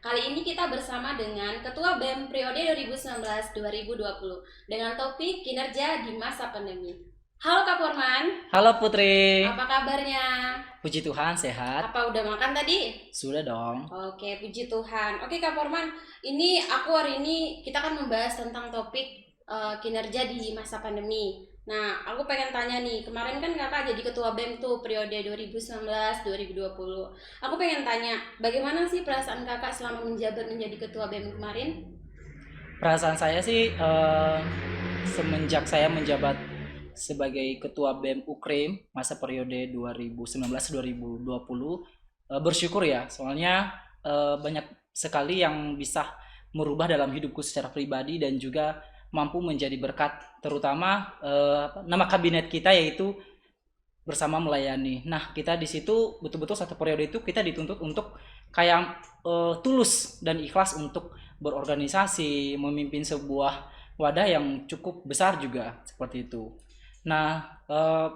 Kali ini kita bersama dengan Ketua BEM periode 2019-2020 dengan topik kinerja di masa pandemi. Halo Kak Purman, Halo Putri, apa kabarnya? puji Tuhan sehat. Apa udah makan tadi? Sudah dong. Oke, puji Tuhan. Oke Kak Purman, ini aku hari ini kita kan membahas tentang topik kinerja di masa pandemi. Nah, aku pengen tanya nih, kemarin kan kakak jadi ketua BEM tuh periode 2019-2020. Aku pengen tanya, bagaimana sih perasaan kakak selama menjabat menjadi ketua BEM kemarin? Perasaan saya sih semenjak saya menjabat sebagai Ketua BEM Ukrim masa periode 2019-2020 bersyukur ya, soalnya banyak sekali yang bisa merubah dalam hidupku secara pribadi dan juga mampu menjadi berkat, terutama nama kabinet kita yaitu bersama melayani. Nah, kita di situ betul-betul satu periode itu kita dituntut untuk kayak tulus dan ikhlas untuk berorganisasi, memimpin sebuah wadah yang cukup besar juga seperti itu. Nah,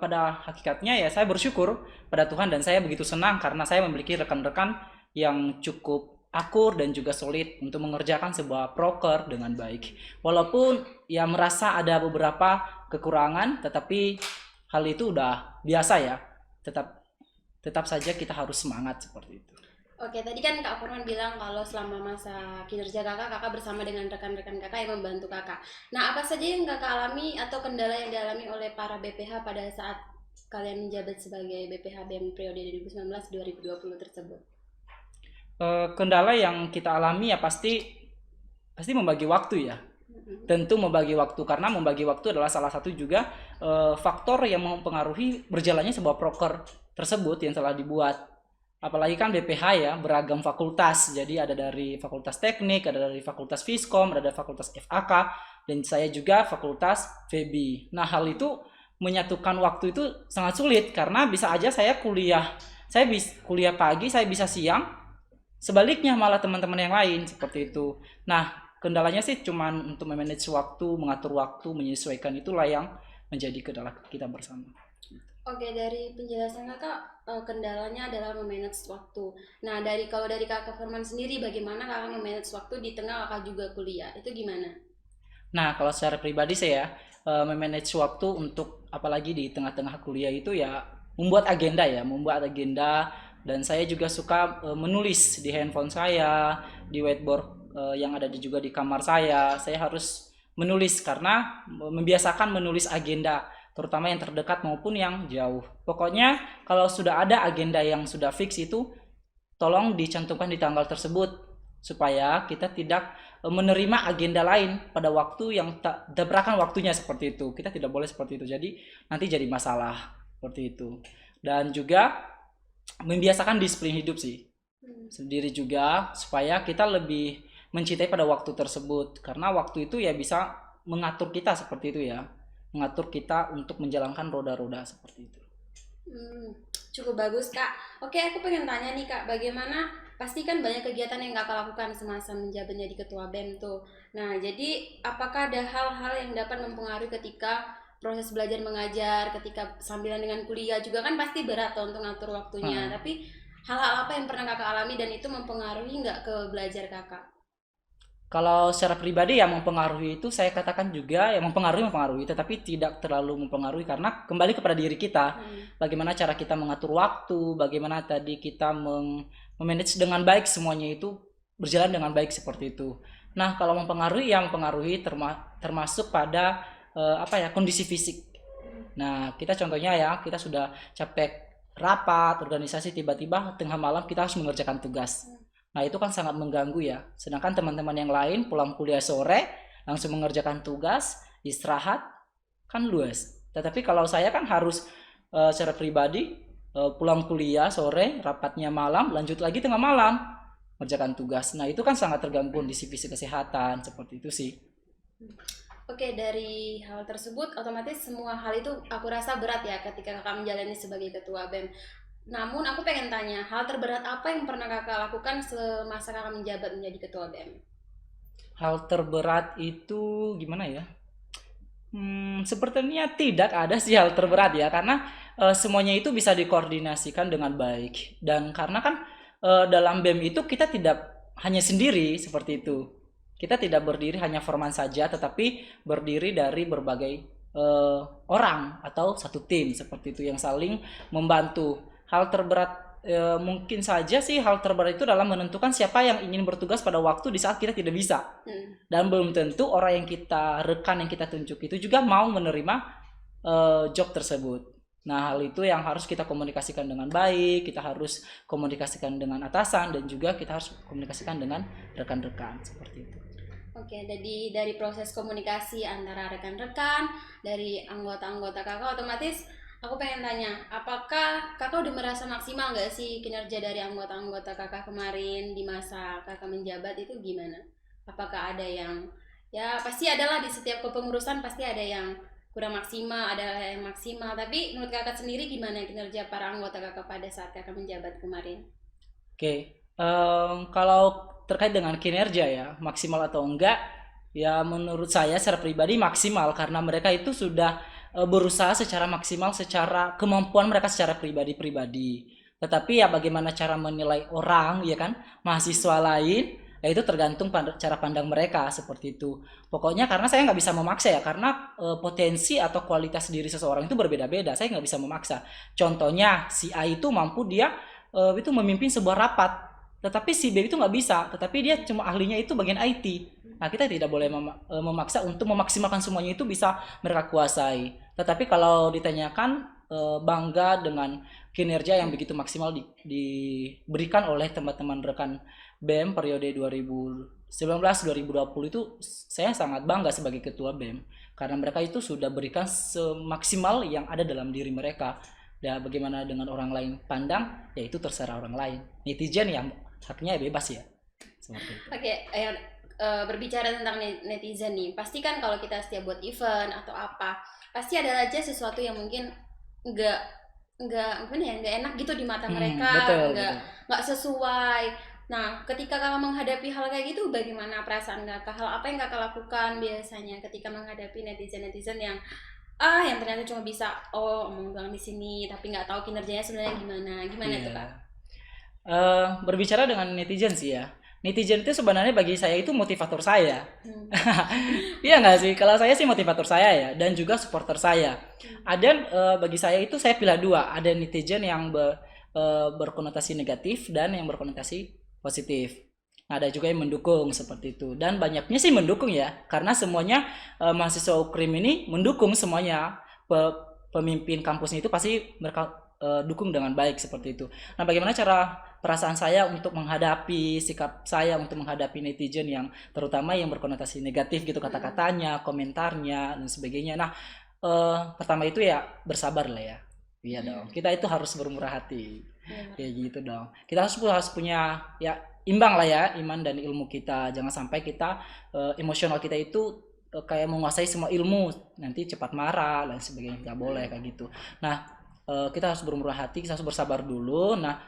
pada hakikatnya ya saya bersyukur pada Tuhan dan saya begitu senang karena saya memiliki rekan-rekan yang cukup akur dan juga solid untuk mengerjakan sebuah proker dengan baik. Walaupun ya merasa ada beberapa kekurangan, tetapi hal itu udah biasa ya. Tetap tetap saja kita harus semangat seperti itu. Oke, tadi kan Kak Purman bilang kalau selama masa kinerja kakak, kakak bersama dengan rekan-rekan kakak yang membantu kakak. Nah, apa saja yang kakak alami atau kendala yang dialami oleh para BPH pada saat kalian menjabat sebagai BPH BEM periode 2019-2020 tersebut? Kendala yang kita alami ya pasti pasti membagi waktu ya. Tentu membagi waktu karena membagi waktu adalah salah satu juga faktor yang mempengaruhi berjalannya sebuah proker tersebut yang telah dibuat. Apalagi kan BPH ya beragam fakultas, jadi ada dari fakultas teknik, ada dari fakultas Fiskom, ada dari fakultas FAK, dan saya juga fakultas FEBI. Nah, hal itu menyatukan waktu itu sangat sulit karena bisa aja saya bisa kuliah pagi, saya bisa siang, sebaliknya malah teman-teman yang lain seperti itu. Nah, kendalanya sih cuman untuk memanage waktu, mengatur waktu, menyesuaikan itulah yang menjadi kendala kita bersama. Oke, dari penjelasan kakak, kendalanya adalah memanage waktu. Nah, kalau dari kakak Firman sendiri, bagaimana kakak memanage waktu di tengah kakak juga kuliah? Itu gimana? Nah, kalau secara pribadi saya memanage waktu untuk apalagi di tengah-tengah kuliah itu ya membuat agenda dan saya juga suka menulis di handphone saya, di whiteboard yang ada juga di kamar saya. Saya harus menulis karena membiasakan menulis agenda terutama yang terdekat maupun yang jauh. Pokoknya kalau sudah ada agenda yang sudah fix itu tolong dicantumkan di tanggal tersebut supaya kita tidak menerima agenda lain pada waktu yang tak tabrakan waktunya seperti itu. Kita tidak boleh seperti itu. Jadi nanti jadi masalah seperti itu. Dan juga membiasakan disiplin hidup sih sendiri juga supaya kita lebih mencintai pada waktu tersebut karena waktu itu ya bisa mengatur kita seperti itu ya, mengatur kita untuk menjalankan roda-roda seperti itu. Hmm, cukup bagus Kak. Oke, aku pengen tanya nih Kak, bagaimana pasti kan banyak kegiatan yang Kakak lakukan semasa menjabat jadi ketua BEM tuh. Nah, jadi apakah ada hal-hal yang dapat mempengaruhi ketika proses belajar mengajar, ketika sambilan dengan kuliah juga kan pasti berat tuh untuk ngatur waktunya. Hmm. Tapi hal-hal apa yang pernah Kakak alami dan itu mempengaruhi nggak ke belajar Kakak? Kalau secara pribadi yang mempengaruhi itu saya katakan juga yang mempengaruhi tetapi tidak terlalu mempengaruhi karena kembali kepada diri kita. Bagaimana cara kita mengatur waktu, bagaimana tadi kita memanage dengan baik semuanya itu berjalan dengan baik seperti itu. Nah, kalau mempengaruhi yang mempengaruhi termasuk pada kondisi fisik. Nah, kita contohnya ya, kita sudah capek rapat, organisasi tiba-tiba tengah malam kita harus mengerjakan tugas. Nah, itu kan sangat mengganggu ya. Sedangkan teman-teman yang lain pulang kuliah sore, langsung mengerjakan tugas, istirahat, kan luas. Tetapi kalau saya kan harus secara pribadi pulang kuliah sore, rapatnya malam, lanjut lagi tengah malam, mengerjakan tugas. Nah, itu kan sangat terganggu kondisi fisik kesehatan, seperti itu sih. Oke, dari hal tersebut otomatis semua hal itu aku rasa berat ya ketika kakak menjalani sebagai ketua BEM. Namun aku pengen tanya, hal terberat apa yang pernah kakak lakukan semasa kakak menjabat menjadi ketua BEM? Hal terberat itu gimana ya? Sepertinya tidak ada sih hal terberat ya, karena semuanya itu bisa dikoordinasikan dengan baik. Dan karena kan dalam BEM itu kita tidak hanya sendiri seperti itu. Kita tidak berdiri hanya foreman saja, tetapi berdiri dari berbagai orang atau satu tim seperti itu yang saling membantu. Hal terberat mungkin saja sih hal terberat itu dalam menentukan siapa yang ingin bertugas pada waktu di saat kita tidak bisa. Dan belum tentu orang yang kita rekan yang kita tunjuk itu juga mau menerima job tersebut. Nah, hal itu yang harus kita komunikasikan dengan baik, kita harus komunikasikan dengan atasan, dan juga kita harus komunikasikan dengan rekan-rekan, seperti itu. Oke, jadi dari proses komunikasi antara rekan-rekan, dari anggota-anggota kakak, otomatis aku pengen tanya, apakah kakak udah merasa maksimal nggak sih kinerja dari anggota-anggota kakak kemarin di masa kakak menjabat itu gimana? Apakah ada yang, ya pasti adalah di setiap kepengurusan pasti ada yang kurang maksimal, ada yang maksimal. Tapi menurut kakak sendiri gimana kinerja para anggota kakak pada saat kakak menjabat kemarin? Oke, kalau terkait dengan kinerja ya, maksimal atau enggak, ya menurut saya secara pribadi maksimal karena mereka itu sudah berusaha secara maksimal secara kemampuan mereka secara pribadi-pribadi. Tetapi ya bagaimana cara menilai orang ya kan, mahasiswa lain, ya itu tergantung cara pandang mereka seperti itu. Pokoknya karena saya nggak bisa memaksa ya, karena potensi atau kualitas diri seseorang itu berbeda-beda. Saya nggak bisa memaksa. Contohnya si A itu mampu dia itu memimpin sebuah rapat, tetapi si B itu nggak bisa. Tetapi dia cuma ahlinya itu bagian IT. Nah kita tidak boleh memaksa untuk memaksimalkan semuanya itu bisa mereka kuasai. Tetapi kalau ditanyakan bangga dengan kinerja yang begitu maksimal diberikan oleh teman-teman rekan BEM periode 2019-2020 itu saya sangat bangga sebagai ketua BEM karena mereka itu sudah berikan semaksimal yang ada dalam diri mereka. Dan bagaimana dengan orang lain pandang, ya itu terserah orang lain. Netizen yang haknya bebas ya. Seperti itu. Oke, berbicara tentang netizen nih, pasti kan kalau kita setiap buat event atau apa, pasti ada aja sesuatu yang mungkin nggak nggak enak gitu di mata mereka, nggak sesuai. Nah, ketika kakak menghadapi hal kayak gitu, bagaimana perasaan kakak? Hal apa yang kakak lakukan biasanya ketika menghadapi netizen yang yang ternyata cuma bisa omong doang di sini, tapi nggak tahu kinerjanya sebenarnya gimana tuh kak? Berbicara dengan netizen sih ya. Netizen itu sebenarnya bagi saya itu motivator saya. Iya nggak sih? Kalau saya sih motivator saya ya, dan juga supporter saya. Ada bagi saya itu saya pilih dua. Ada netizen yang berkonotasi negatif dan yang berkonotasi positif. Ada juga yang mendukung seperti itu, dan banyaknya sih mendukung ya, karena semuanya mahasiswa UKRIM ini mendukung semuanya. Pemimpin kampusnya itu pasti mereka dukung dengan baik seperti itu. Nah, bagaimana cara perasaan saya untuk menghadapi sikap saya untuk menghadapi netizen yang terutama yang berkonotasi negatif gitu, kata-katanya, komentarnya dan sebagainya. Nah, pertama itu ya bersabar lah ya. Iya dong. Kita itu harus bermurah hati. Kayak gitu dong. Kita harus punya ya imbang lah ya, iman dan ilmu kita. Jangan sampai kita emosional kita itu kayak menguasai semua ilmu, nanti cepat marah dan sebagainya. Nggak boleh kayak gitu. Nah, kita harus bermurah hati, kita harus bersabar dulu. Nah,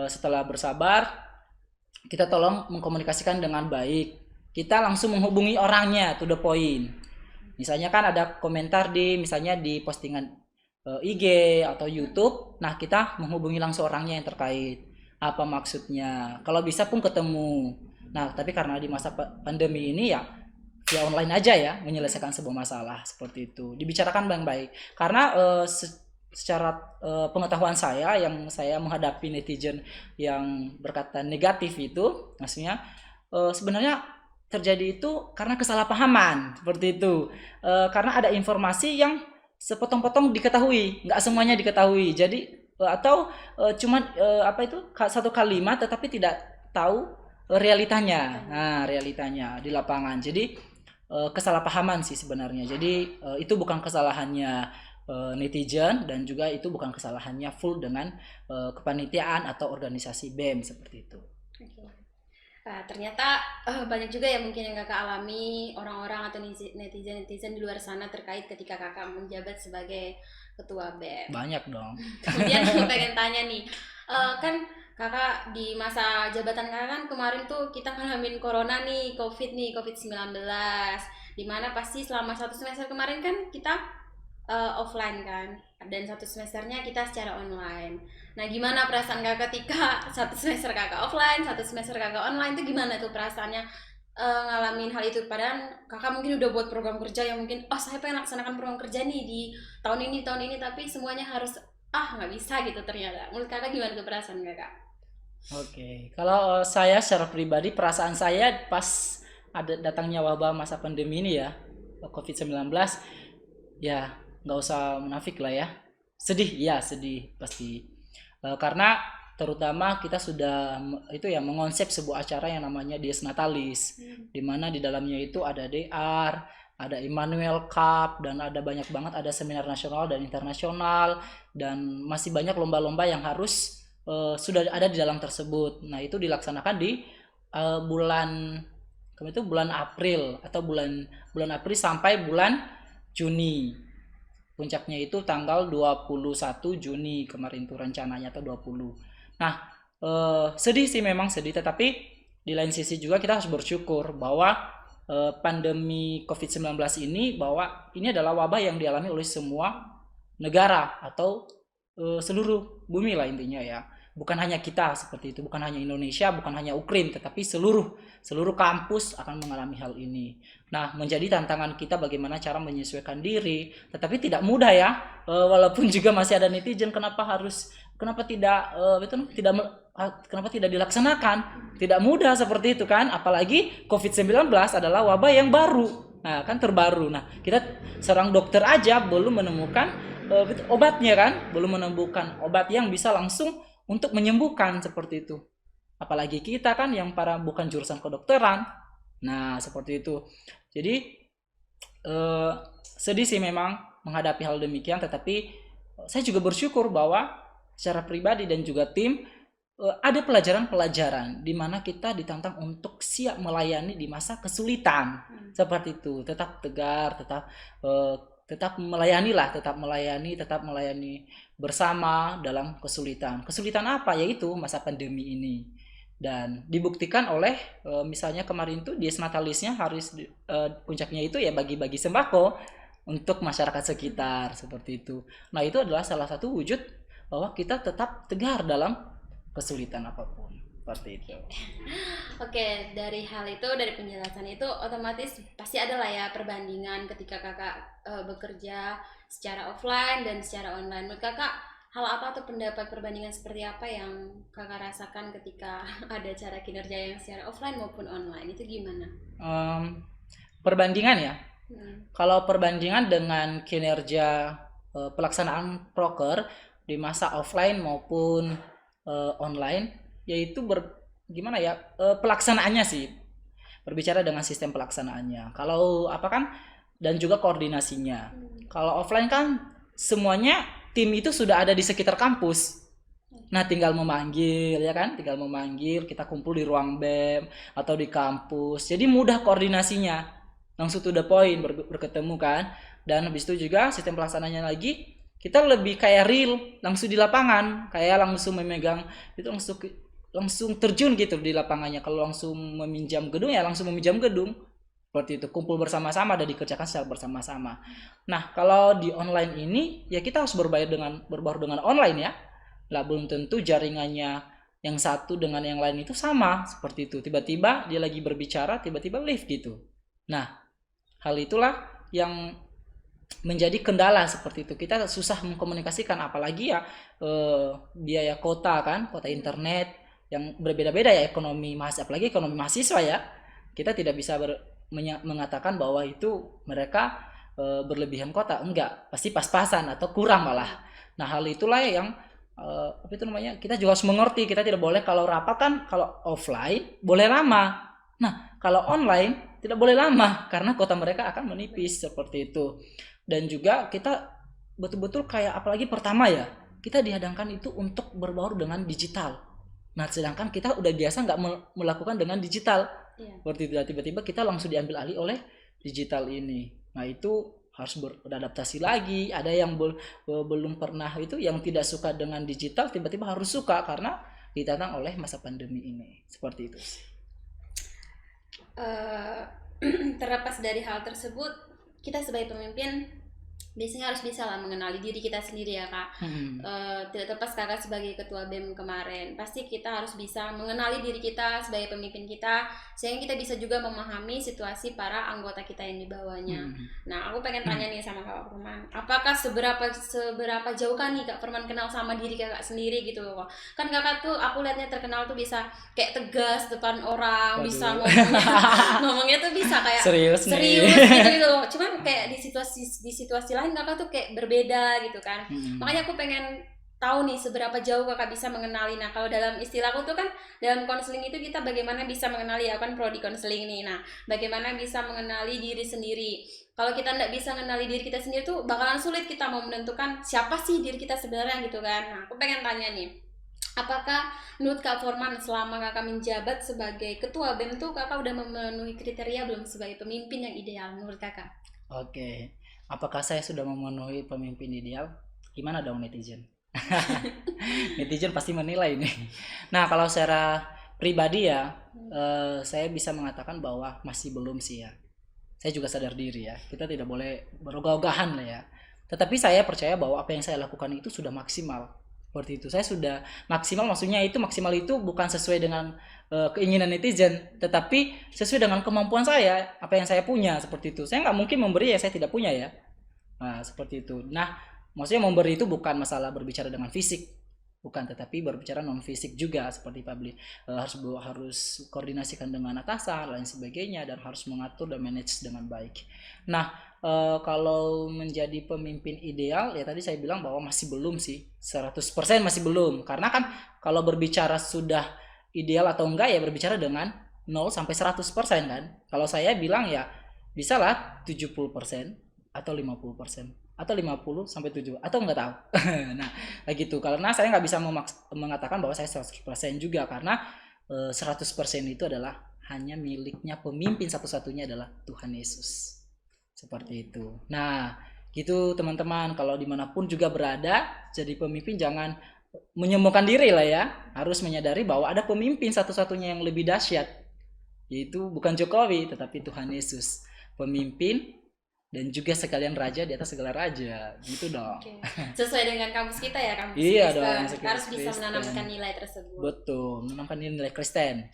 setelah bersabar, kita tolong mengkomunikasikan dengan baik. Kita langsung menghubungi orangnya, to the point. Misalnya kan ada komentar misalnya di postingan IG atau YouTube, nah kita menghubungi langsung orangnya yang terkait. Apa maksudnya? Kalau bisa pun ketemu. Nah, tapi karena di masa pandemi ini ya via online aja ya menyelesaikan sebuah masalah seperti itu. Dibicarakan baik-baik. Karena secara pengetahuan saya yang saya menghadapi netizen yang berkata negatif itu, maksudnya sebenarnya terjadi itu karena kesalahpahaman seperti itu. Karena ada informasi yang sepotong-potong diketahui, nggak semuanya diketahui. Jadi atau cuman apa itu satu kalimat tetapi tidak tahu realitanya. Nah, realitanya di lapangan. Jadi kesalahpahaman sih sebenarnya. Jadi itu bukan kesalahannya netizen dan juga itu bukan kesalahannya full dengan kepanitiaan atau organisasi BEM seperti itu. Nah, ternyata banyak juga ya mungkin yang kakak alami, orang-orang atau netizen di luar sana terkait ketika kakak menjabat sebagai ketua BEM. Banyak dong. Kemudian aku pengen tanya nih, kan kakak di masa jabatan kakak kan kemarin tuh kita ngalamin corona nih, COVID-19, dimana pasti selama 1 semester kemarin kan kita offline kan, dan satu semesternya kita secara online. Nah, gimana perasaan kakak ketika satu semester kakak offline, satu semester kakak online, itu gimana tuh perasaannya ngalamin hal itu? Padahal kakak mungkin udah buat program kerja yang mungkin, oh saya pengen laksanakan program kerja nih di tahun ini, tapi semuanya harus nggak bisa gitu ternyata. Menurut kakak gimana tuh perasaan kakak? Oke, kalau saya secara pribadi perasaan saya pas ada datangnya wabah masa pandemi ini ya, COVID-19, ya nggak usah munafik lah ya. Sedih, ya sedih pasti. Karena terutama kita sudah itu ya mengonsep sebuah acara yang namanya Dies Natalis, di mana di dalamnya itu ada DR, ada Immanuel Cup, dan ada banyak banget, ada seminar nasional dan internasional, dan masih banyak lomba-lomba yang harus sudah ada di dalam tersebut. Nah, itu dilaksanakan di bulan kami itu bulan April atau bulan bulan April sampai bulan Juni. Puncaknya itu tanggal 21 Juni kemarin tuh rencananya, atau 20. Nah, sedih sih, memang sedih, tetapi di lain sisi juga kita harus bersyukur bahwa pandemi COVID-19 ini, bahwa ini adalah wabah yang dialami oleh semua negara atau seluruh bumi lah intinya ya. Bukan hanya kita seperti itu, bukan hanya Indonesia, bukan hanya Ukraina, tetapi seluruh kampus akan mengalami hal ini. Nah, menjadi tantangan kita bagaimana cara menyesuaikan diri, tetapi tidak mudah ya. Walaupun juga masih ada netizen, kenapa tidak dilaksanakan? Tidak mudah seperti itu kan, apalagi COVID-19 adalah wabah yang baru. Nah, kan terbaru. Nah, kita seorang dokter aja belum menemukan obatnya kan, belum menemukan obat yang bisa langsung untuk menyembuhkan seperti itu. Apalagi kita kan yang bukan jurusan kedokteran. Nah, seperti itu. Jadi sedih sih memang menghadapi hal demikian, tetapi saya juga bersyukur bahwa secara pribadi dan juga tim ada pelajaran-pelajaran di mana kita ditantang untuk siap melayani di masa kesulitan. Seperti itu, tetap tegar, tetap melayani bersama dalam kesulitan. Kesulitan apa? Yaitu masa pandemi ini. Dan dibuktikan oleh misalnya kemarin tuh Dies Natalisnya harus puncaknya itu ya bagi-bagi sembako untuk masyarakat sekitar seperti itu. Nah, itu adalah salah satu wujud bahwa kita tetap tegar dalam kesulitan apapun. Seperti itu. Oke, dari hal itu, dari penjelasan itu, otomatis pasti ada lah ya perbandingan ketika kakak bekerja secara offline dan secara online. Menurut kakak, hal apa atau pendapat perbandingan seperti apa yang kakak rasakan ketika ada cara kinerja yang secara offline maupun online? Itu gimana? Perbandingan ya. Kalau perbandingan dengan kinerja pelaksanaan proker di masa offline maupun online, yaitu gimana ya, pelaksanaannya sih, berbicara dengan sistem pelaksanaannya, kalau apa kan, dan juga koordinasinya. Kalau offline kan semuanya tim itu sudah ada di sekitar kampus. Nah, tinggal memanggil ya kan, kita kumpul di ruang BEM atau di kampus, jadi mudah koordinasinya, langsung to the point, berketemu kan. Dan habis itu juga sistem pelaksanaannya lagi, kita lebih kayak real, langsung di lapangan, kayak langsung memegang itu, langsung terjun gitu di lapangannya. Kalau langsung meminjam gedung ya langsung meminjam gedung, seperti itu, kumpul bersama-sama dan dikerjakan secara bersama-sama. Nah, kalau di online ini ya kita harus berbaur dengan online ya. Lah, belum tentu jaringannya yang satu dengan yang lain itu sama, seperti itu. Tiba-tiba dia lagi berbicara, tiba-tiba live gitu. Nah, hal itulah yang menjadi kendala seperti itu. Kita susah mengkomunikasikan, apalagi ya biaya kota internet yang berbeda-beda ya, apalagi ekonomi mahasiswa ya. Kita tidak bisa mengatakan bahwa itu mereka berlebihan kota, enggak, pasti pas-pasan atau kurang malah. Nah, hal itulah yang kita juga harus mengerti. Kita tidak boleh, kalau rapat kan kalau offline boleh lama. Nah, kalau online tidak boleh lama karena kota mereka akan menipis, seperti itu. Dan juga kita betul-betul kayak, apalagi pertama ya, kita dihadangkan itu untuk berbaur dengan digital. Nah, sedangkan kita udah biasa nggak melakukan dengan digital. Seperti itu, tiba-tiba kita langsung diambil alih oleh digital ini. Nah, itu harus beradaptasi lagi. Ada yang belum pernah itu, yang tidak suka dengan digital, tiba-tiba harus suka karena ditantang oleh masa pandemi ini. Seperti itu. Terlepas dari hal tersebut, kita sebagai pemimpin biasanya harus bisa lah mengenali diri kita sendiri ya kak. Hmm. Tidak terlepas kakak sebagai ketua BEM kemarin, pasti kita harus bisa mengenali diri kita sebagai pemimpin kita, sehingga kita bisa juga memahami situasi para anggota kita yang di bawahnya. Hmm. Nah, aku pengen tanya nih sama Kak Firman, apakah seberapa jauh kan nih Kak Firman kenal sama diri kakak sendiri gitu loh? Kan kakak tuh aku liatnya terkenal tuh bisa kayak tegas depan orang, bisa Waduh. ngomongnya tuh bisa kayak Serius nih. gitu loh. Cuman kayak di situasi lain kakak tuh kayak berbeda gitu kan. Hmm. Makanya aku pengen tahu nih seberapa jauh kakak bisa mengenali. Nah, kalau dalam istilahku tuh kan dalam konseling itu kita bagaimana bisa mengenali, ya kan prodi konseling nih. Nah, bagaimana bisa mengenali diri sendiri. Kalau kita nggak bisa mengenali diri kita sendiri tuh bakalan sulit kita mau menentukan siapa sih diri kita sebenarnya gitu kan. Nah, aku pengen tanya nih, apakah menurut Kak Forman selama kakak menjabat sebagai ketua BEM tuh kakak udah memenuhi kriteria belum sebagai pemimpin yang ideal menurut kakak? Oke, apakah saya sudah memenuhi pemimpin ideal? Gimana dong netizen? Netizen pasti menilai ini. Nah, kalau secara pribadi ya, saya bisa mengatakan bahwa masih belum sih ya. Saya juga sadar diri ya, kita tidak boleh berogah-ogahan lah ya. Tetapi saya percaya bahwa apa yang saya lakukan itu sudah maksimal. Seperti itu, saya sudah maksimal, maksudnya itu maksimal itu bukan sesuai dengan keinginan netizen, tetapi sesuai dengan kemampuan saya, apa yang saya punya, seperti itu. Saya nggak mungkin memberi ya saya tidak punya ya. Nah, seperti itu. Nah, maksudnya memberi itu bukan masalah berbicara dengan fisik, bukan, tetapi berbicara non fisik juga, seperti publik. Harus koordinasikan dengan atasan lain sebagainya, dan harus mengatur dan manage dengan baik. Nah, kalau menjadi pemimpin ideal ya tadi saya bilang bahwa masih belum sih, 100% masih belum, karena kan kalau berbicara sudah ideal atau enggak ya berbicara dengan 0 sampai 100% kan. Kalau saya bilang ya bisa lah 70% atau 50% atau 50 sampai 7 atau enggak tahu. Nah, kayak gitu. Karena saya nggak bisa mengatakan bahwa saya 100% juga, karena 100% itu adalah hanya miliknya pemimpin satu-satunya adalah Tuhan Yesus. Seperti itu. Nah, gitu teman-teman, kalau dimanapun juga berada, jadi pemimpin jangan menyombongkan diri lah ya. Harus menyadari bahwa ada pemimpin satu-satunya yang lebih dahsyat, yaitu bukan Jokowi, tetapi Tuhan Yesus. Pemimpin dan juga sekalian raja di atas segala raja, gitu dong. Oke. Sesuai dengan kampus kita ya, kampus Iya Kristen. dong, Kita harus bisa Kristen. menanamkan nilai tersebut. Betul, menanamkan nilai Kristen.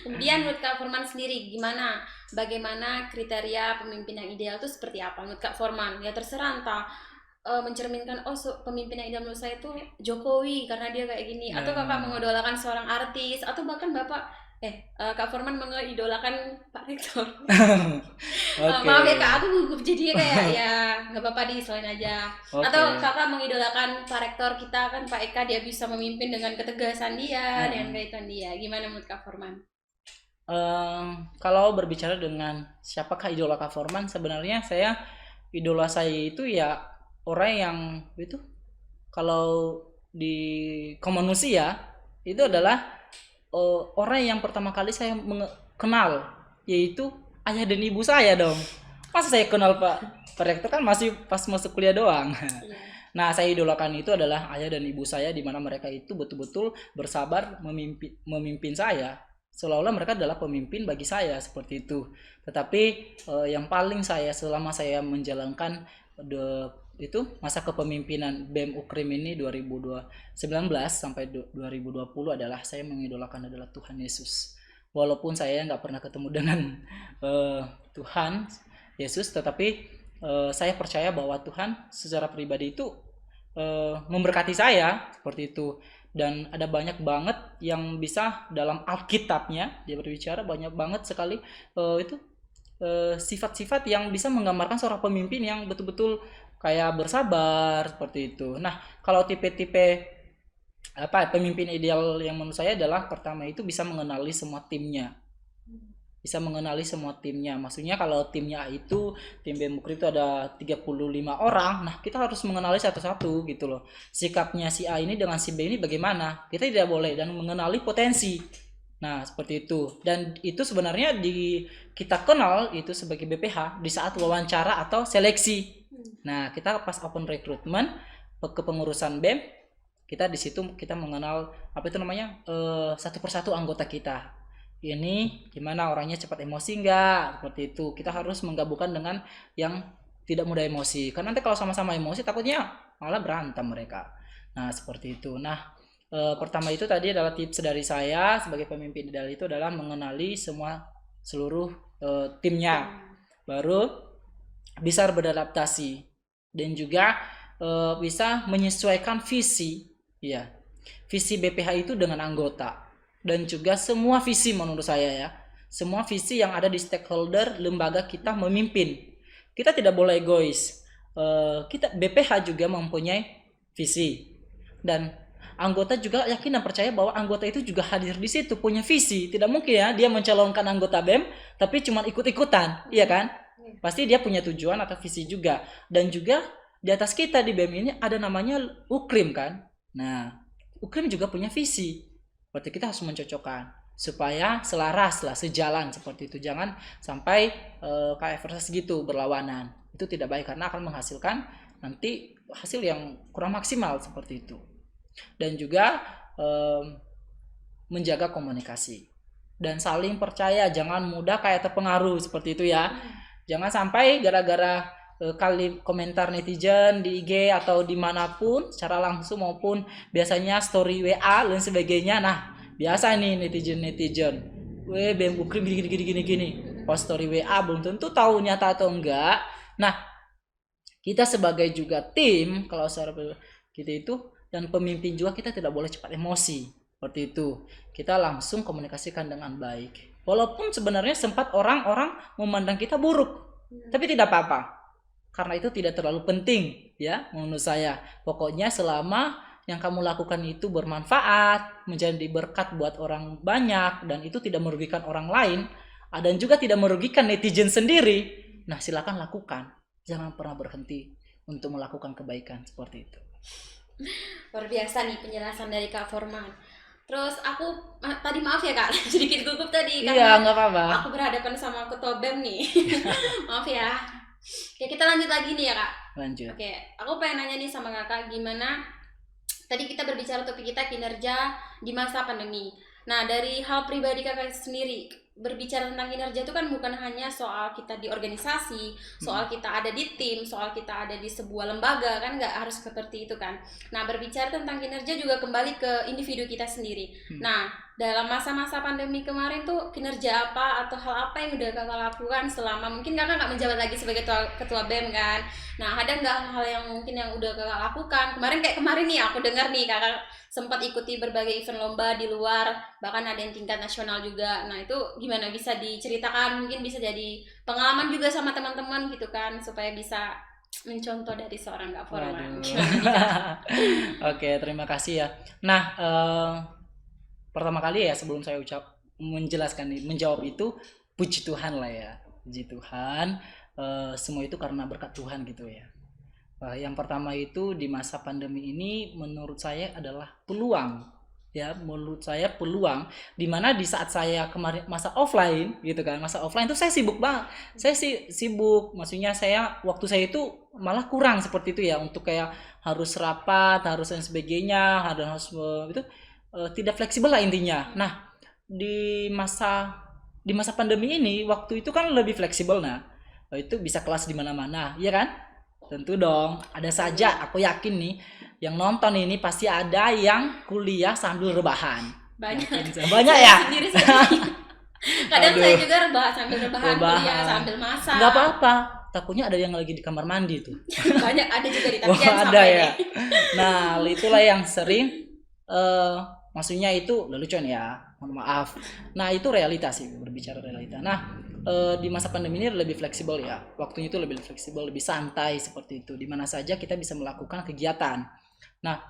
Kemudian menurut Kak Forman sendiri gimana? Bagaimana kriteria pemimpin yang ideal itu seperti apa menurut Kak Forman? Ya terserah, entah mencerminkan pemimpin yang ideal menurut saya itu Jokowi karena dia kayak gini, atau kakak mengidolakan seorang artis, atau bahkan bapak Kak Forman mengidolakan Pak Rektor. Oke. Maaf ya Kak, aku gugup jadi kayak ya nggak apa-apa diselain aja. Oke. Atau kakak mengidolakan Pak Rektor kita kan, Pak Eka, dia bisa memimpin dengan ketegasan dia, dengan kaitan dia. Gimana menurut Kak Forman? Kalau berbicara dengan siapakah idola Kak Forman, sebenarnya idola saya itu ya orang yang itu, kalau di komunusia itu adalah orang yang pertama kali saya kenal, yaitu ayah dan ibu saya dong. Masa saya kenal Pak Rektor kan masih pas masuk kuliah doang. Nah, saya idolakan itu adalah ayah dan ibu saya, di mana mereka itu betul-betul bersabar memimpin saya, seolah-olah mereka adalah pemimpin bagi saya, seperti itu. Tetapi yang paling selama saya menjalankan itu masa kepemimpinan BEM Ukrim ini 2019 sampai 2020 adalah saya mengidolakan adalah Tuhan Yesus. Walaupun saya nggak pernah ketemu dengan Tuhan Yesus, tetapi saya percaya bahwa Tuhan secara pribadi itu memberkati saya, seperti itu. Dan ada banyak banget yang bisa dalam Alkitabnya dia berbicara banyak banget sekali itu sifat-sifat yang bisa menggambarkan seorang pemimpin yang betul-betul kayak bersabar, seperti itu. Nah, kalau tipe-tipe pemimpin ideal yang menurut saya adalah pertama itu bisa mengenali semua timnya. Bisa mengenali semua timnya. Maksudnya kalau timnya itu tim BEM Ukrim itu ada 35 orang. Nah, kita harus mengenali satu-satu gitu loh. Sikapnya si A ini dengan si B ini bagaimana? Kita tidak boleh, dan mengenali potensi. Nah, seperti itu. Dan itu sebenarnya kita kenal itu sebagai BPH di saat wawancara atau seleksi. Nah, kita pas open recruitment kepengurusan BEM, kita di situ kita mengenal satu persatu anggota kita. Ini gimana orangnya, cepat emosi enggak, seperti itu. Kita harus menggabungkan dengan yang tidak mudah emosi. Karena nanti kalau sama-sama emosi takutnya malah berantem mereka. Nah, seperti itu. Nah, pertama itu tadi adalah tips dari saya sebagai pemimpin ideal itu adalah mengenali seluruh timnya, baru bisa beradaptasi dan juga bisa menyesuaikan visi, ya, visi BPH itu dengan anggota dan juga semua visi menurut saya ya, semua visi yang ada di stakeholder lembaga kita memimpin. Kita tidak boleh egois. Kita BPH juga mempunyai visi dan anggota juga yakin dan percaya bahwa anggota itu juga hadir di situ punya visi. Tidak mungkin ya dia mencalonkan anggota BEM tapi cuma ikut-ikutan, iya kan? Pasti dia punya tujuan atau visi juga. Dan juga di atas kita di BEM ini ada namanya Ukrim kan. Nah, Ukrim juga punya visi. Berarti kita harus mencocokkan supaya selaras lah, sejalan seperti itu. Jangan sampai kayak versus gitu berlawanan. Itu tidak baik karena akan menghasilkan nanti hasil yang kurang maksimal seperti itu. Dan juga menjaga komunikasi dan saling percaya, jangan mudah kayak terpengaruh seperti itu ya. Jangan sampai gara-gara kali komentar netizen di IG atau dimanapun secara langsung maupun biasanya story WA dan sebagainya. Nah, biasa nih netizen BEM Ukrim gini post story WA belum tentu tahu nyata atau enggak. Nah, kita sebagai juga tim kalau secara kita itu dan pemimpin juga kita tidak boleh cepat emosi seperti itu. Kita langsung komunikasikan dengan baik. Walaupun sebenarnya sempat orang-orang memandang kita buruk, tapi tidak apa-apa. Karena itu tidak terlalu penting ya menurut saya. Pokoknya selama yang kamu lakukan itu bermanfaat, menjadi berkat buat orang banyak dan itu tidak merugikan orang lain dan juga tidak merugikan netizen sendiri, nah silakan lakukan. Jangan pernah berhenti untuk melakukan kebaikan seperti itu. Luar biasa nih penjelasan dari Kak Forman. Terus aku tadi maaf ya Kak, sedikit gugup tadi Iya, karena nggak apa-apa. aku berhadapan sama ketua BEM nih. Maaf ya. Oke, kita lanjut lagi nih ya Kak. Lanjut. Oke, aku pengen nanya nih sama Kakak gimana tadi kita berbicara topik kita kinerja di masa pandemi. Nah, dari hal pribadi Kakak sendiri, berbicara tentang kinerja itu kan bukan hanya soal kita di organisasi, soal kita ada di tim, soal kita ada di sebuah lembaga, kan nggak harus seperti itu kan. Nah, berbicara tentang kinerja juga kembali ke individu kita sendiri. Nah, dalam masa-masa pandemi kemarin tuh kinerja apa atau hal apa yang udah Kakak lakukan selama mungkin Kakak nggak menjabat lagi sebagai ketua BEM kan. Nah, ada nggak hal yang mungkin yang udah Kakak lakukan? Kemarin nih aku dengar nih Kakak sempat ikuti berbagai event lomba di luar, bahkan ada yang tingkat nasional juga. Nah, itu gimana bisa diceritakan? Mungkin bisa jadi pengalaman juga sama teman-teman gitu kan, supaya bisa mencontoh dari seorang Kak Forman. Oke, terima kasih ya. Nah, pertama kali ya sebelum saya menjawab itu, puji Tuhan lah ya, puji Tuhan. Semua itu karena berkat Tuhan gitu ya. Yang pertama itu di masa pandemi ini menurut saya adalah peluang ya, menurut saya peluang dimana di saat saya kemarin masa offline gitu kan, masa offline itu saya sibuk banget, saya sibuk, maksudnya waktu saya itu malah kurang seperti itu ya, untuk kayak harus rapat, harus dan sebagainya, harus itu tidak fleksibel lah intinya. Nah, di masa pandemi ini waktu itu kan lebih fleksibel. Nah, itu bisa kelas di mana-mana, ya kan? Tentu dong, ada saja aku yakin nih yang nonton ini pasti ada yang kuliah sambil rebahan. Banyak ya. Sendiri. Kadang saya juga sambil rebahan, kuliah sambil masak. Nggak apa-apa, takutnya ada yang lagi di kamar mandi tuh. Banyak, ada juga di tapian ada ya. Nah, itulah yang sering maksudnya itu lelucon ya, mohon maaf. Nah, itu realita sih, berbicara realita. Nah, di masa pandemi ini lebih fleksibel ya, waktunya itu lebih fleksibel, lebih santai seperti itu, di mana saja kita bisa melakukan kegiatan. Nah,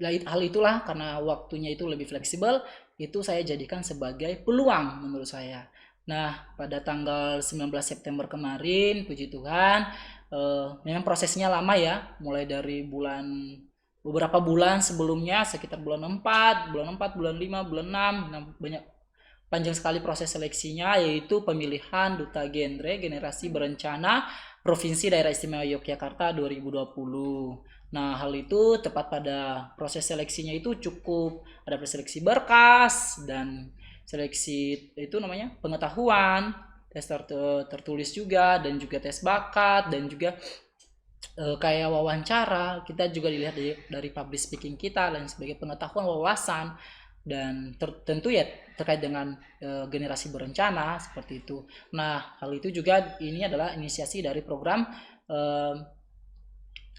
hal itulah karena waktunya itu lebih fleksibel, itu saya jadikan sebagai peluang menurut saya. Nah, pada tanggal 19 September kemarin, puji Tuhan, memang prosesnya lama ya, mulai dari beberapa bulan sebelumnya, sekitar bulan 4, bulan 5, bulan 6, banyak panjang sekali proses seleksinya, yaitu pemilihan Duta Generasi Berencana Provinsi Daerah Istimewa Yogyakarta 2020. Nah, hal itu tepat pada proses seleksinya itu cukup ada seleksi berkas dan seleksi itu namanya pengetahuan tertulis juga, dan juga tes bakat, dan juga kayak wawancara. Kita juga dilihat dari public speaking kita dan sebagai pengetahuan, wawasan, dan tentu ya terkait dengan generasi berencana seperti itu. Nah, hal itu juga ini adalah inisiasi dari program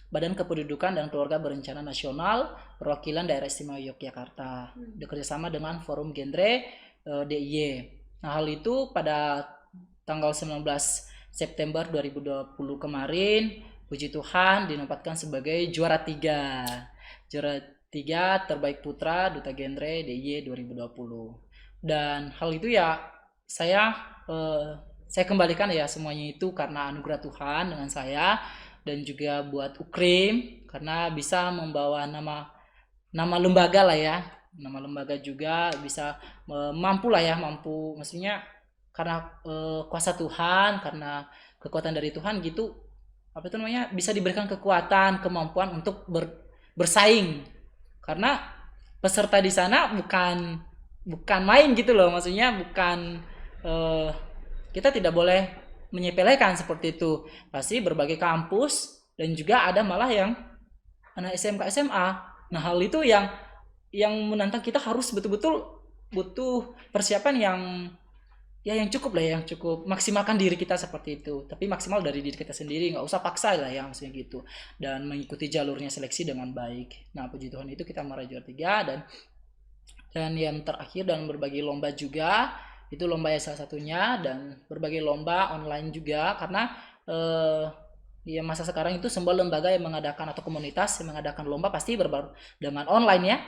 Badan Kependudukan dan Keluarga Berencana Nasional Perwakilan Daerah Istimewa Yogyakarta, bekerjasama dengan Forum Genre DIY. Nah, hal itu pada tanggal 19 September 2020 kemarin, puji Tuhan dinobatkan sebagai juara 3 terbaik putra Duta Genre DIY 2020. Dan hal itu ya saya kembalikan ya semuanya itu karena anugerah Tuhan dengan saya, dan juga buat UKRIM karena bisa membawa nama lembaga lah ya, nama lembaga juga bisa mampu maksudnya karena kuasa Tuhan, karena kekuatan dari Tuhan gitu, bisa diberikan kekuatan, kemampuan untuk bersaing, karena peserta di sana bukan main gitu loh, maksudnya bukan kita tidak boleh menyepelekan seperti itu. Pasti berbagai kampus, dan juga ada malah yang anak SMK SMA. Nah, hal itu yang menantang kita, harus betul-betul butuh persiapan yang cukup lah, yang cukup maksimalkan diri kita seperti itu. Tapi maksimal dari diri kita sendiri, nggak usah paksa lah ya, maksudnya gitu. Dan mengikuti jalurnya seleksi dengan baik. Nah, puji Tuhan itu kita meraih juara 3, dan yang terakhir dan berbagai lomba juga. Itu lomba yang salah satunya, dan berbagai lomba online juga, karena ya masa sekarang itu semua lembaga yang mengadakan atau komunitas yang mengadakan lomba pasti berbaur dengan online ya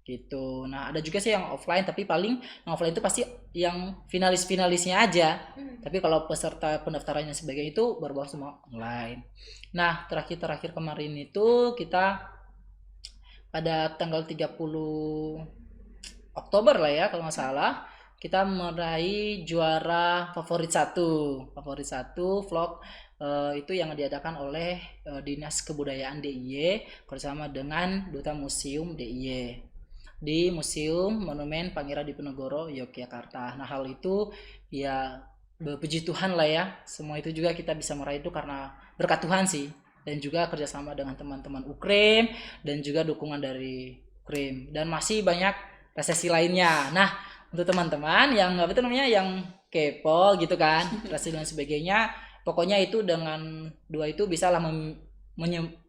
gitu. Nah, ada juga sih yang offline, tapi paling yang offline itu pasti yang finalisnya aja. Tapi kalau peserta pendaftarannya sebagai itu berbaur semua online. Nah, terakhir kemarin itu kita pada tanggal 30 Oktober lah ya kalau nggak salah, kita meraih juara favorit satu vlog itu yang diadakan oleh Dinas Kebudayaan DIY bersama dengan Duta Museum DIY di Museum Monumen Pangeran Diponegoro Yogyakarta. Nah, hal itu ya puji Tuhan lah ya, semua itu juga kita bisa meraih itu karena berkat Tuhan sih, dan juga kerjasama dengan teman-teman UKRIM dan juga dukungan dari UKRIM, dan masih banyak prestasi lainnya. Nah, untuk teman-teman yang yang kepo gitu kan, prestasi dan sebagainya, pokoknya itu dengan dua itu bisalah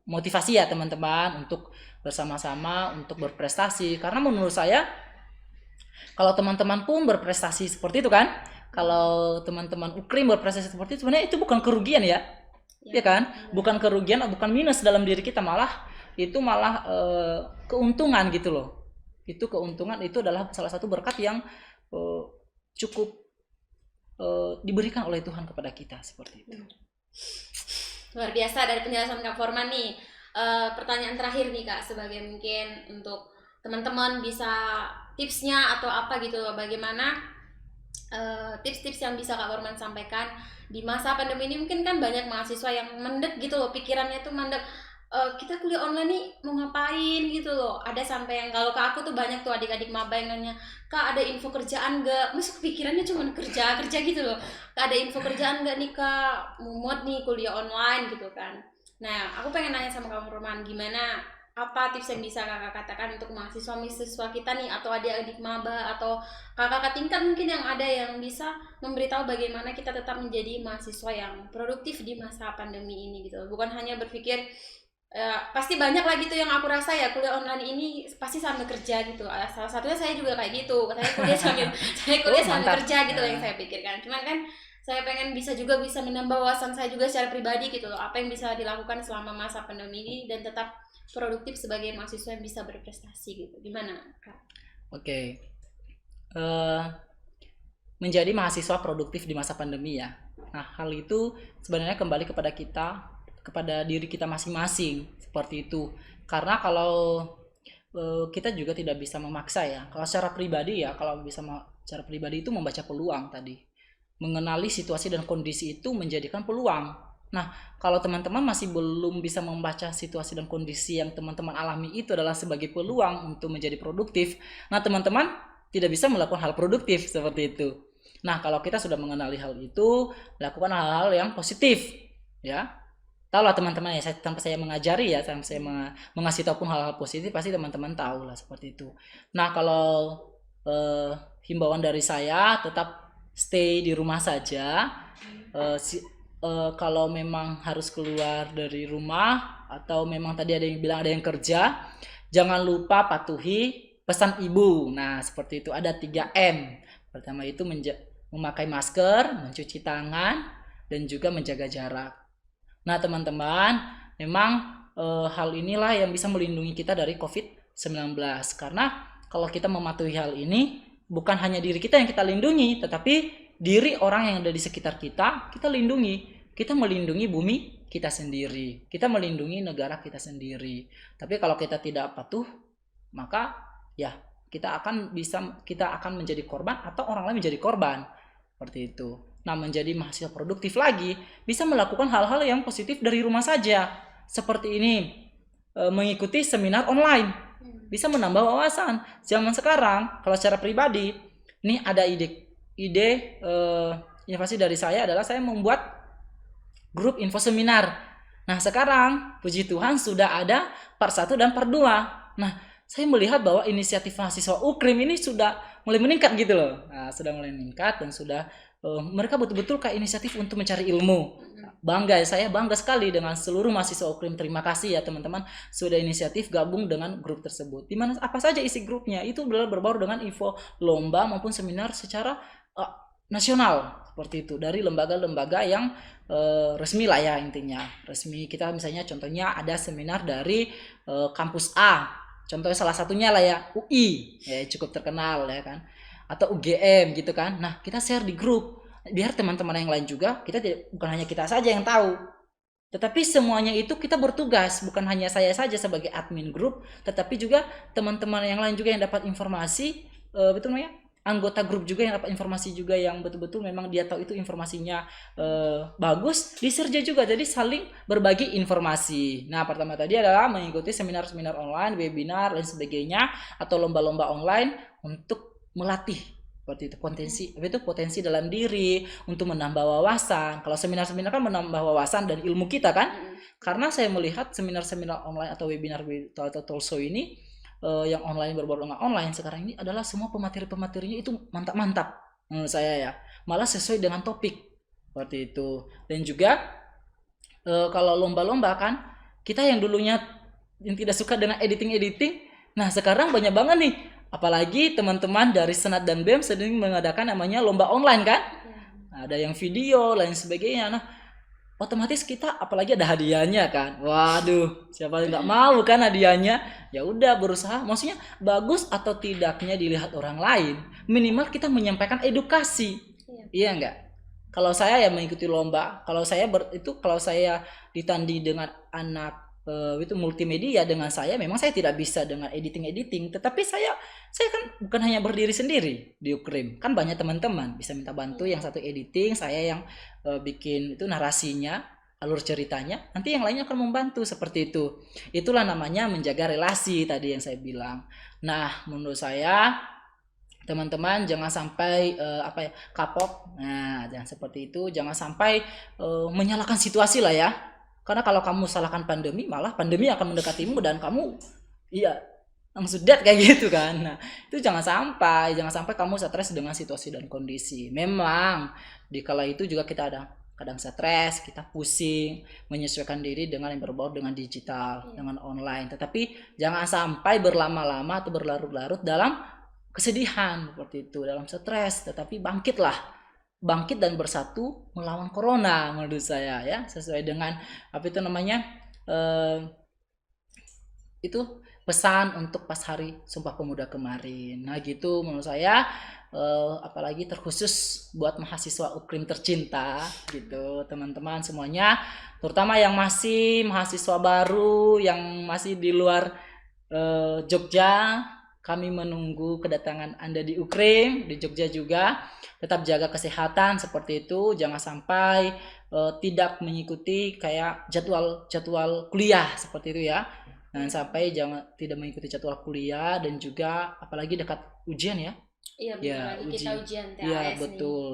motivasi ya teman-teman untuk bersama-sama untuk berprestasi. Karena menurut saya kalau teman-teman pun berprestasi seperti itu kan, kalau teman-teman UKRIM berprestasi seperti itu, sebenarnya itu bukan kerugian ya, ya kan? Bukan kerugian, bukan minus dalam diri kita, malah itu malah keuntungan gitu loh. Itu keuntungan, itu adalah salah satu berkat yang cukup diberikan oleh Tuhan kepada kita seperti itu. Luar biasa dari penjelasan Kak Forman nih. Pertanyaan terakhir nih Kak, sebagai mungkin untuk teman-teman bisa tipsnya atau apa gitu, bagaimana tips-tips yang bisa Kak Forman sampaikan di masa pandemi ini. Mungkin kan banyak mahasiswa yang mendek gitu loh, pikirannya tuh mendek, kita kuliah online nih mau ngapain gitu loh. Ada sampai yang, kalau ke aku tuh banyak tuh adik-adik maba yang nanya, Kak ada info kerjaan gak? Masuk pikirannya cuma kerja gitu loh. Kak ada info kerjaan gak nih Kak? Mumet nih kuliah online gitu kan. Nah, aku pengen nanya sama Kak Forman, gimana, apa tips yang bisa Kakak katakan untuk mahasiswa kita nih, atau adik-adik maba, atau kakak tingkat mungkin yang ada, yang bisa memberitahu bagaimana kita tetap menjadi mahasiswa yang produktif di masa pandemi ini gitu. Bukan hanya berpikir pasti banyak lah gitu yang aku rasa ya, kuliah online ini pasti sambil kerja gitu. Salah satunya saya juga kayak gitu, saya kuliah sambil kerja gitu yang saya pikirkan. Cuman kan saya pengen bisa menambah wawasan saya juga secara pribadi gitu loh, apa yang bisa dilakukan selama masa pandemi ini dan tetap produktif sebagai mahasiswa yang bisa berprestasi gitu. Gimana Kak? Oke. Menjadi mahasiswa produktif di masa pandemi ya. Nah, hal itu sebenarnya kembali kepada kita, kepada diri kita masing-masing seperti itu. Karena kalau kita juga tidak bisa memaksa ya. Kalau secara pribadi ya, secara pribadi itu membaca peluang tadi. Mengenali situasi dan kondisi itu menjadikan peluang. Nah, kalau teman-teman masih belum bisa membaca situasi dan kondisi yang teman-teman alami itu adalah sebagai peluang untuk menjadi produktif, nah teman-teman tidak bisa melakukan hal produktif seperti itu. Nah, kalau kita sudah mengenali hal itu, lakukan hal-hal yang positif, ya. Tahu lah teman-teman ya, tanpa saya mengajari ya, tanpa saya mengasih tahu pun hal-hal positif, pasti teman-teman tahu lah seperti itu. Nah, kalau himbauan dari saya, tetap stay di rumah saja. Kalau memang harus keluar dari rumah, atau memang tadi ada yang bilang ada yang kerja, jangan lupa patuhi pesan ibu. Nah, seperti itu, ada 3M. Pertama itu memakai masker, mencuci tangan, dan juga menjaga jarak. Nah, teman-teman, memang hal inilah yang bisa melindungi kita dari COVID-19. Karena kalau kita mematuhi hal ini, bukan hanya diri kita yang kita lindungi, tetapi diri orang yang ada di sekitar kita, kita lindungi. Kita melindungi bumi kita sendiri. Kita melindungi negara kita sendiri. Tapi kalau kita tidak patuh, maka ya kita akan menjadi korban atau orang lain menjadi korban. Seperti itu. Nah, menjadi mahasiswa produktif lagi, bisa melakukan hal-hal yang positif dari rumah saja. Seperti ini, mengikuti seminar online. Bisa menambah wawasan. Zaman sekarang, kalau secara pribadi, ini ada ide inovasi dari saya adalah saya membuat grup info seminar. Nah, sekarang, puji Tuhan sudah ada part 1 dan part 2. Nah, saya melihat bahwa inisiatif mahasiswa UKRIM ini sudah mulai meningkat gitu loh. Nah, sudah mulai meningkat dan sudah mereka betul-betul kayak inisiatif untuk mencari ilmu. Saya bangga sekali dengan seluruh mahasiswa UKRIM. Terima kasih ya teman-teman sudah inisiatif gabung dengan grup tersebut. Di mana apa saja isi grupnya itu adalah berbaur dengan info lomba maupun seminar secara nasional seperti itu dari lembaga-lembaga yang resmi lah ya, intinya resmi. Kita misalnya contohnya ada seminar dari kampus A. Contohnya salah satunya lah ya UI, ya cukup terkenal ya kan, atau UGM gitu kan. Nah, kita share di grup biar teman-teman yang lain juga, bukan hanya kita saja yang tahu, tetapi semuanya itu kita bertugas, bukan hanya saya saja sebagai admin grup, tetapi juga teman-teman yang lain juga yang dapat informasi, betul namanya anggota grup juga yang dapat informasi juga yang betul-betul memang dia tahu itu informasinya bagus, diserja juga, jadi saling berbagi informasi. Nah, pertama tadi adalah mengikuti seminar-seminar online, webinar dan sebagainya, atau lomba-lomba online untuk melatih seperti itu potensi dalam diri untuk menambah wawasan. Kalau seminar-seminar kan menambah wawasan dan ilmu kita kan. Karena saya melihat seminar-seminar online atau webinar atau talk show ini yang online berbaur dengan online sekarang ini adalah semua pemateri-pematerinya itu mantap-mantap menurut saya ya. Malah sesuai dengan topik seperti itu. Dan juga kalau lomba-lomba kan, kita yang dulunya yang tidak suka dengan editing, nah sekarang banyak banget nih. Apalagi teman-teman dari Senat dan BEM sedang mengadakan namanya lomba online kan. Ada yang video, lain sebagainya. Nah, otomatis kita apalagi ada hadiahnya kan. Waduh, siapa yang nggak mau kan hadiahnya? Ya udah berusaha. Maksudnya bagus atau tidaknya dilihat orang lain, minimal kita menyampaikan edukasi. Iya enggak? Kalau saya ya mengikuti lomba, kalau saya ditanding dengan anak itu multimedia, dengan saya memang saya tidak bisa dengan editing, tetapi saya kan bukan hanya berdiri sendiri di UKRIM, kan banyak teman-teman bisa minta bantu, yang satu editing, saya yang bikin itu narasinya, alur ceritanya, nanti yang lainnya akan membantu seperti itu. Itulah namanya menjaga relasi tadi yang saya bilang. Nah, menurut saya teman-teman jangan sampai kapok. Nah, jangan seperti itu, jangan sampai menyalahkan situasi lah ya. Karena kalau kamu salahkan pandemi, malah pandemi akan mendekatimu dan kamu langsung dead kayak gitu kan. Nah, itu jangan sampai kamu stres dengan situasi dan kondisi. Memang di kala itu juga kita ada kadang stres, kita pusing, menyesuaikan diri dengan yang berbaur dengan digital, dengan online. Tetapi jangan sampai berlama-lama atau berlarut-larut dalam kesedihan seperti itu, dalam stres, tetapi bangkit dan bersatu melawan corona menurut saya ya, sesuai dengan itu pesan untuk pas hari Sumpah Pemuda kemarin. Nah gitu menurut saya, apalagi terkhusus buat mahasiswa UKRIM tercinta gitu teman-teman semuanya, terutama yang masih mahasiswa baru yang masih di luar Jogja. Kami menunggu kedatangan Anda di UKRIM, di Jogja juga. Tetap jaga kesehatan seperti itu, jangan sampai tidak mengikuti kayak jadwal kuliah seperti itu ya. Jangan sampai tidak mengikuti jadwal kuliah, dan juga apalagi dekat ujian ya. Iya, bentar Ya, lagi kita ujian ya TAS nih. betul.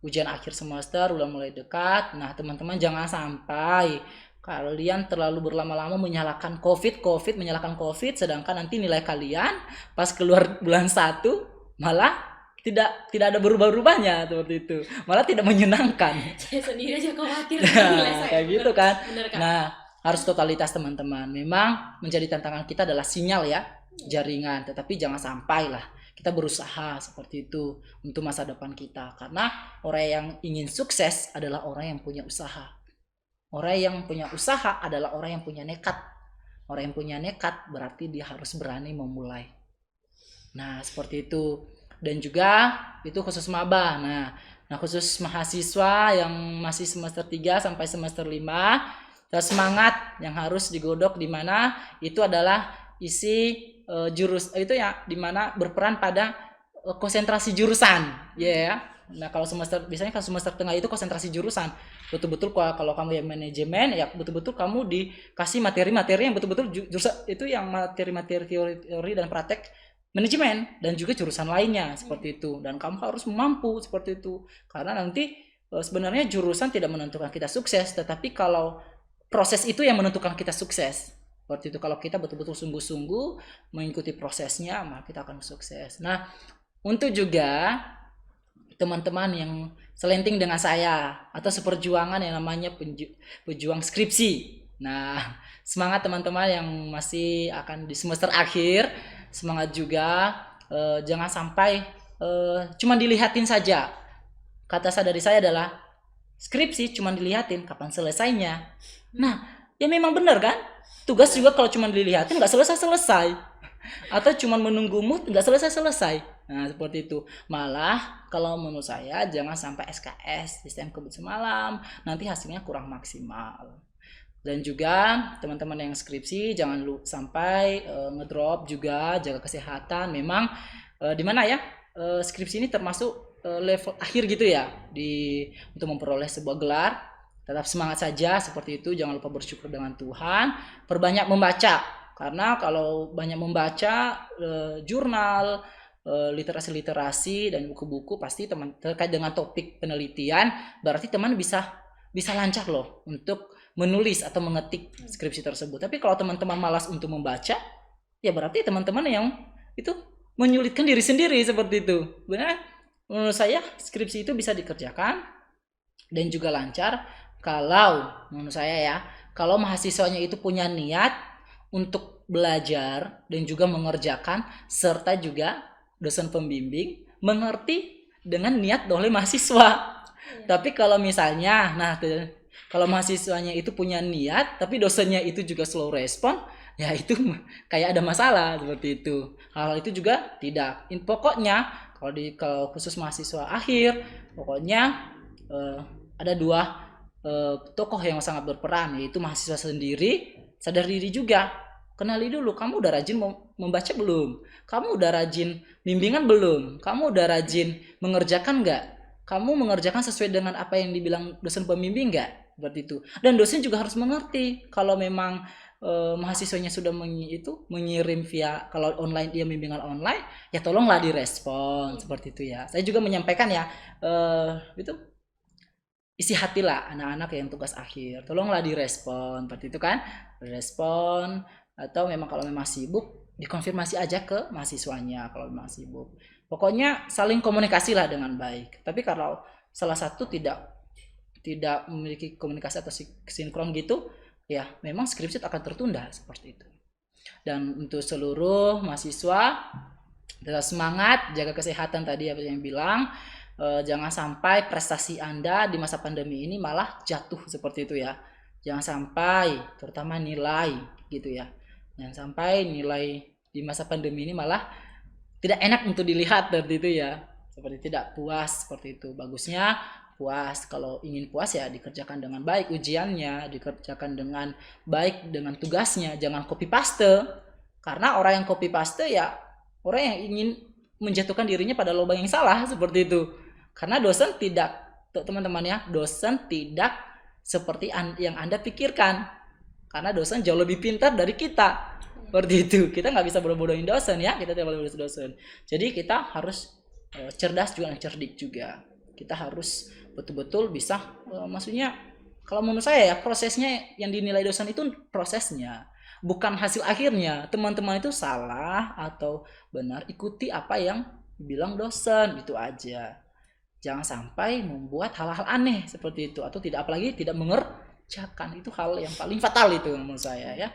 Ujian akhir semester udah mulai dekat. Nah, teman-teman jangan sampai kalian terlalu berlama-lama menyalahkan menyalahkan COVID, sedangkan nanti nilai kalian pas keluar bulan satu malah tidak ada berubah-ubahnya seperti itu. Malah tidak menyenangkan. Saya sendiri aja khawatir dengan nilai Nah, saya. kayak gitu kan. Bener Kak. Nah, harus totalitas teman-teman. Memang menjadi tantangan kita adalah sinyal ya, jaringan. Tetapi jangan sampai lah kita berusaha seperti itu untuk masa depan kita. Karena orang yang ingin sukses adalah orang yang punya usaha. Orang yang punya usaha adalah orang yang punya nekat. Orang yang punya nekat berarti dia harus berani memulai. Nah, seperti itu. Dan juga itu khusus maba. Nah, khusus mahasiswa yang masih semester 3 sampai semester 5, semangat yang harus digodok di mana itu adalah isi itu ya di mana berperan pada konsentrasi jurusan, ya. Nah, biasanya kalau semester tengah itu konsentrasi jurusan. Betul-betul kalau kamu yang manajemen ya betul-betul kamu dikasih materi-materi yang betul-betul jurusan itu yang materi-materi teori dan praktek manajemen dan juga jurusan lainnya seperti itu, dan kamu harus mampu seperti itu karena nanti sebenarnya jurusan tidak menentukan kita sukses, tetapi kalau proses itu yang menentukan kita sukses seperti itu. Kalau kita betul-betul sungguh-sungguh mengikuti prosesnya maka kita akan sukses. Nah, untuk juga teman-teman yang selenting dengan saya atau seperjuangan yang namanya pejuang skripsi. Nah, semangat teman-teman yang masih akan di semester akhir, semangat juga, jangan sampai cuma dilihatin saja. Kata dari saya adalah skripsi cuma dilihatin, kapan selesainya. Nah, ya memang benar kan? Tugas juga kalau cuma dilihatin nggak selesai-selesai. Atau cuma menunggu mood nggak selesai-selesai. Nah, seperti itu. Malah kalau menurut saya jangan sampai SKS, sistem kebut semalam, nanti hasilnya kurang maksimal. Dan juga teman-teman yang skripsi jangan sampai ngedrop juga, jaga kesehatan. Memang di mana ya skripsi ini termasuk level akhir gitu ya untuk memperoleh sebuah gelar. Tetap semangat saja seperti itu, jangan lupa bersyukur dengan Tuhan, perbanyak membaca. Karena kalau banyak membaca jurnal, literasi dan buku-buku pasti teman terkait dengan topik penelitian, berarti teman bisa lancar loh untuk menulis atau mengetik skripsi tersebut. Tapi kalau teman-teman malas untuk membaca, ya berarti teman-teman yang itu menyulitkan diri sendiri seperti itu. Benar? Menurut saya skripsi itu bisa dikerjakan dan juga lancar kalau menurut saya ya, kalau mahasiswanya itu punya niat untuk belajar dan juga mengerjakan, serta juga dosen pembimbing mengerti dengan niat oleh mahasiswa. Tapi kalau misalnya, kalau mahasiswanya itu punya niat, tapi dosennya itu juga slow respon, ya itu kayak ada masalah seperti itu. Hal itu juga tidak. Pokoknya kalau khusus mahasiswa akhir, pokoknya ada dua tokoh yang sangat berperan, yaitu mahasiswa sendiri, sadar diri juga. Kenali dulu, kamu udah rajin membaca belum? Kamu udah rajin bimbingan belum? Kamu udah rajin mengerjakan nggak? Kamu mengerjakan sesuai dengan apa yang dibilang dosen pembimbing nggak? Seperti itu. Dan dosen juga harus mengerti kalau memang mahasiswanya sudah mengirim via, kalau online dia bimbingan online, ya tolonglah direspon seperti itu ya. Saya juga menyampaikan ya itu isi hati lah anak-anak yang tugas akhir, tolonglah direspon seperti itu kan, direspon. Atau memang kalau memang sibuk dikonfirmasi aja ke mahasiswanya kalau memang sibuk. Pokoknya saling komunikasi lah dengan baik. Tapi kalau salah satu tidak memiliki komunikasi atau sinkron gitu, ya memang skripsi akan tertunda seperti itu. Dan untuk seluruh mahasiswa, tetap semangat, jaga kesehatan tadi apa yang bilang. Jangan sampai prestasi Anda di masa pandemi ini malah jatuh seperti itu ya. Jangan sampai, terutama nilai gitu ya. Jangan sampai nilai di masa pandemi ini malah tidak enak untuk dilihat seperti itu ya. Seperti tidak puas seperti itu. Bagusnya puas. Kalau ingin puas ya dikerjakan dengan baik ujiannya, dikerjakan dengan baik dengan tugasnya. Jangan copy paste. Karena orang yang copy paste ya orang yang ingin menjatuhkan dirinya pada lubang yang salah seperti itu. Karena dosen tidak, teman-teman ya, dosen tidak seperti yang Anda pikirkan. Karena dosen jauh lebih pintar dari kita. Seperti itu. Kita nggak bisa bodoh-bodohin dosen ya, kita tidak boleh bodoh dosen. Jadi kita harus cerdas juga dan cerdik juga. Kita harus betul-betul bisa maksudnya kalau menurut saya ya prosesnya yang dinilai dosen itu prosesnya, bukan hasil akhirnya. Teman-teman itu salah atau benar ikuti apa yang dibilang dosen, itu aja. Jangan sampai membuat hal-hal aneh seperti itu atau tidak, apalagi tidak mengerjakan. Itu hal yang paling fatal itu menurut saya ya.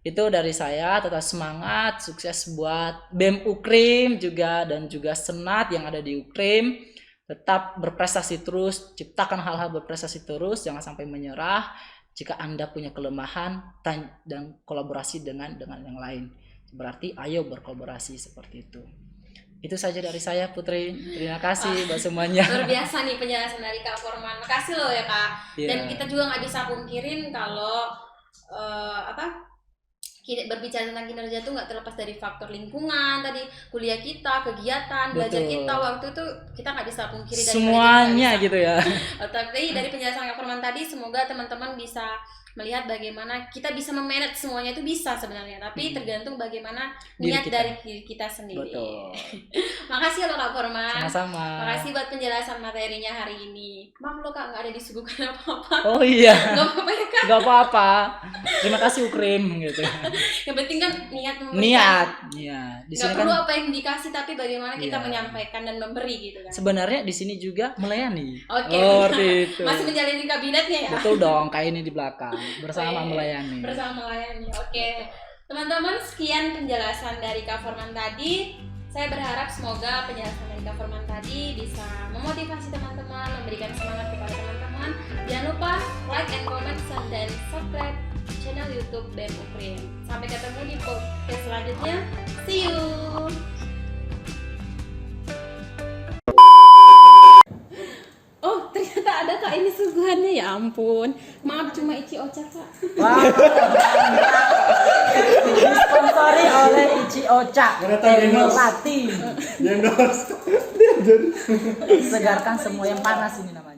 Itu dari saya, tetap semangat, sukses buat BEM Ukrim juga dan juga Senat yang ada di Ukrim. Tetap berprestasi terus, ciptakan hal-hal berprestasi terus, jangan sampai menyerah. Jika Anda punya kelemahan dan kolaborasi dengan yang lain. Berarti ayo berkolaborasi seperti itu. Itu saja dari saya, Putri. Terima kasih buat semuanya. Luar biasa nih penjelasan dari Kak Forman. Makasih loh ya Kak. Dan kita juga nggak bisa pungkirin kalau berbicara tentang kinerja itu nggak terlepas dari faktor lingkungan tadi, kuliah kita, kegiatan, belajar kita, waktu itu kita nggak bisa pungkiri dari semuanya gitu ya. Tapi dari penjelasan Kak Forman tadi, semoga teman-teman bisa melihat bagaimana kita bisa memanage semuanya itu bisa sebenarnya, tapi tergantung bagaimana niat dari diri kita sendiri. Betul. Makasih loh Kak Forman. Sama-sama. Makasih buat penjelasan materinya hari ini. Maaf loh Kak, nggak ada disuguhkan apa-apa. Oh iya. Nggak apa-apa ya Kak. Nggak apa-apa. Terima kasih Ukrim gitu. Yang penting kan niat memberikan. Niat. Iya. Di sini sini perlu kan apa yang dikasih, tapi bagaimana kita menyampaikan dan memberi gitu kan. Sebenarnya di sini juga melayani. Oke. Itu. Masih menjalani kabinetnya ya. Betul dong, kayak ini di belakang bersama melayani. Bersama melayani. Oke. Teman-teman, sekian penjelasan dari Kak Forman tadi. Saya berharap semoga penjelasan dari Kak Forman tadi bisa memotivasi teman-teman, memberikan semangat kepada teman-teman. Jangan lupa like and comment dan subscribe channel YouTube BEM Ukrim. Sampai ketemu di podcast selanjutnya. See you. Oh, ternyata ada Kak ini suguhannya, ya ampun. Maaf cuma Ichi Ocha Kak. Wah. Disponsori oleh Ichi Ocha. Melati. Segarkan semua yang panas ini namanya.